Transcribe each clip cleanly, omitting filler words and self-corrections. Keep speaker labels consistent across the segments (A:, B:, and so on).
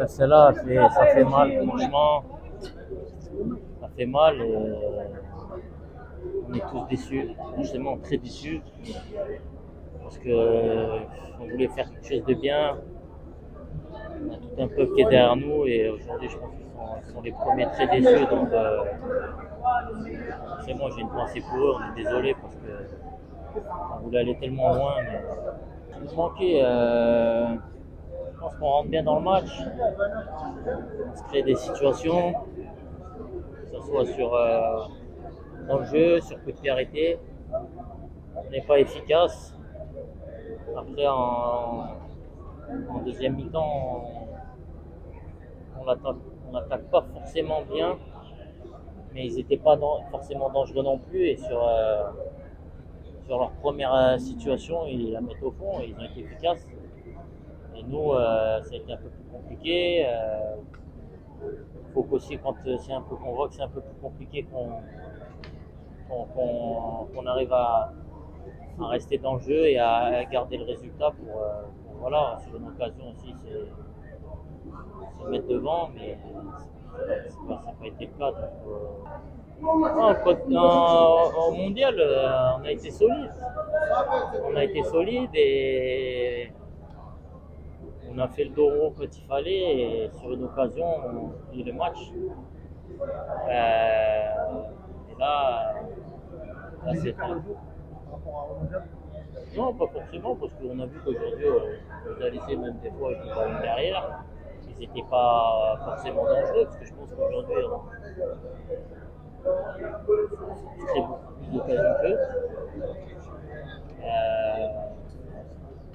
A: Celle-là, ça fait mal, franchement. Ça fait mal et on est tous déçus, franchement très déçus. Parce qu'on voulait faire quelque chose de bien. On a tout un peuple qui est derrière nous et aujourd'hui, je pense qu'ils sont les premiers très déçus. Donc, forcément, j'ai une pensée pour eux. On est désolé parce qu'on voulait aller tellement loin. Mais il nous manquait. Je pense qu'on rentre bien dans le match. On se crée des situations, que ce soit dans le jeu, sur coup de pied arrêté. On n'est pas efficace. Après, en deuxième mi-temps, on n'attaque pas forcément bien, mais ils n'étaient pas forcément dangereux non plus. Et sur leur première situation, ils la mettent au fond et ils ont été efficaces. Et nous, ça a été un peu plus compliqué. Il faut qu'aussi, quand on voit que c'est un peu plus compliqué, qu'on arrive à rester dans le jeu et à garder le résultat voilà, sur une occasion aussi, c'est se mettre devant, mais ça n'a pas été le cas. Au mondial, on a été solide. On a été solide et on a fait le dos rond quand il fallait. Et sur une occasion, on plie le match. Et là c'est pas. Non, pas forcément, parce qu'on a vu qu'aujourd'hui, on a laissé même des fois avec le ballon derrière. Ils n'étaient pas forcément dangereux, parce que je pense qu'aujourd'hui, on crée beaucoup plus d'occasions qu'eux.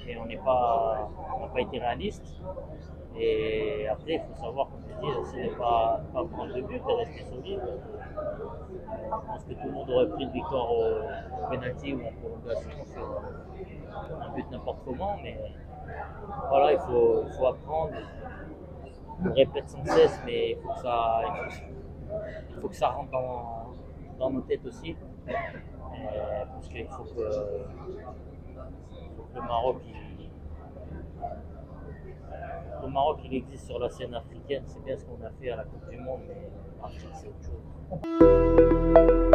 A: Et on n'a pas été réaliste. Et après, il faut savoir, comme je dis, ce n'est pas prendre de but et rester solide. Je pense que tout le monde aurait pris une victoire au penalty ou en prolongation sur un but n'importe comment, mais voilà, il faut apprendre. On le répète sans cesse, mais il faut que ça rentre dans nos têtes aussi. Parce qu'il faut que le Maroc il existe sur la scène africaine. C'est bien ce qu'on a fait à la Coupe du Monde, mais l'Afrique c'est autre chose.